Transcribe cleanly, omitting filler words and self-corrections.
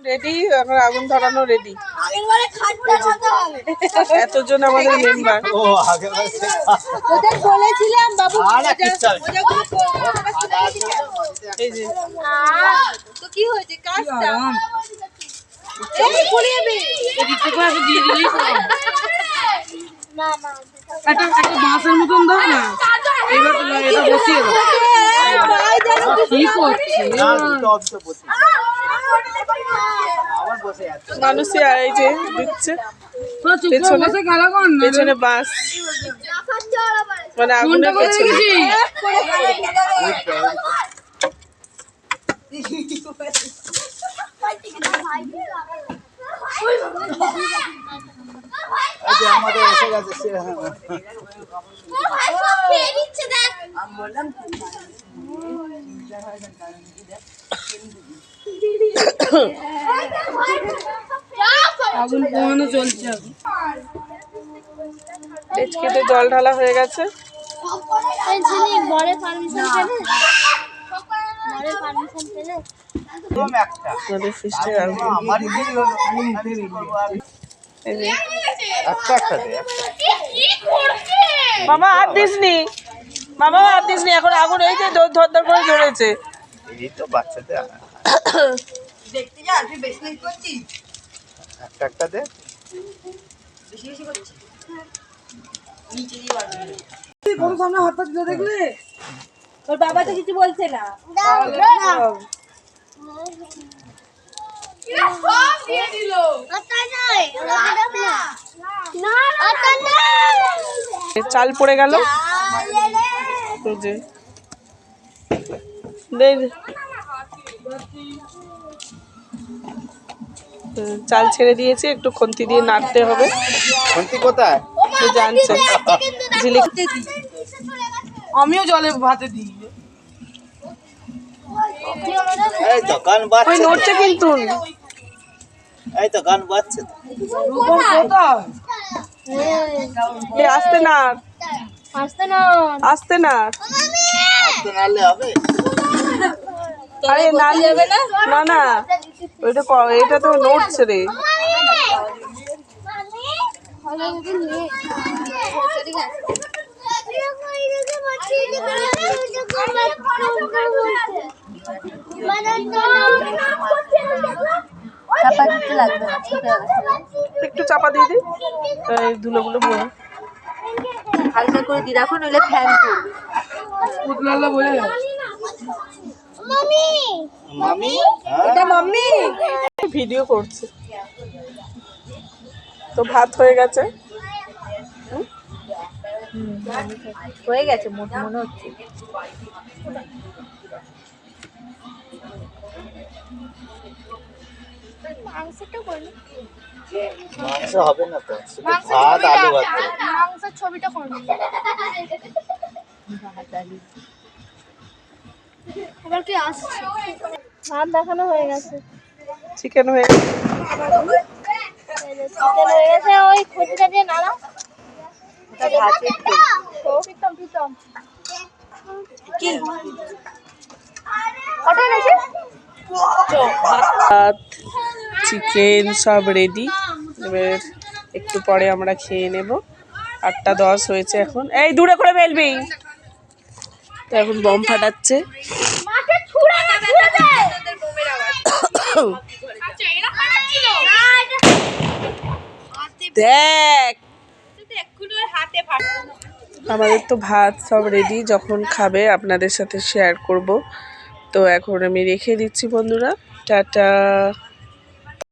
Ready, এখন আগুন ধরানো রেডি। এতজন আমাদের মেম্বার। বলেছিলাম বাবু এই যে তো কি হয়েছে কাজটা বাঁশের মতন দাও না, এবার এটা বসিয়ে দাও। কি করছে মানুষই এই যে দিচ্ছে পেছনে বাস, মানে আগুনের পেছনে। আমাদের এসে গেছে আগুন পোহানো চলছে। কেটে জল ঢালা হয়ে গেছে। মামা আর দিসনি, মামা আর দিসনি, এখন আগুন এই যে ধর ধর করে জ্বলেছে। এই তো বাচ্চাদের দেখতে যা তুই বেশি বেশি করছিস একটা দে বেশি বেশি করছিস নিচে দিয়ে বাড়ি কোন সামনে হাতটা দিলে দেখলে? তোর বাবা তো কিছু বলছে না। চাল পড়ে গেল, চাল ছেড়ে দিয়েছে, একটু খুন্তি দিয়ে নাড়তে হবে। খুন্তি কোথায় জানছেন? আমিও জলে ভাতে দিই। এই তো গান বাজছে, নড়ছে কিন্তু, এই তো গান বাজছে। আস্তে না, আসতে না আস্তে না, তো নালে হবে। আরে না যাবে না, না না, ওইটা এটা তো নড়ছে রে। একটু চাপা দিয়ে দিই, ধুলোগুলো হালকা করে দিয়ে রাখো, নইলে ফ্যান পুতলাল্লা বলে মামি এটা মাম্মি ভিডিও করছে। তো ভাত হয়ে গেছে, হয়ে গেছে মনে হচ্ছে। মাংসটা করুন, মাংস হবে না তো, ভাত আলু ভাত। মাংসের ছবিটা করুন। এবার কি আসছে? ভাত দেখানো হয়ে গেছে, চিকেন হয়ে গেছে। চিকেন হয়ে গেছে, ওই খুঁটিটা দিয়ে নাড়া। কি কটা এনেছে? ভাত, চিকেন সব রেডি। এবার একটু পরে আমরা খেয়ে নেব। 8:10 হয়েছে এখন। এই দূরে করে ফেলবি। তো এখন বম ফাটাচ্ছে। দেখ আমাদের তো ভাত সব রেডি, যখন খাবে আপনাদের সাথে শেয়ার করব। তো এখন আমি রেখে দিচ্ছি বন্ধুরা, টাটা।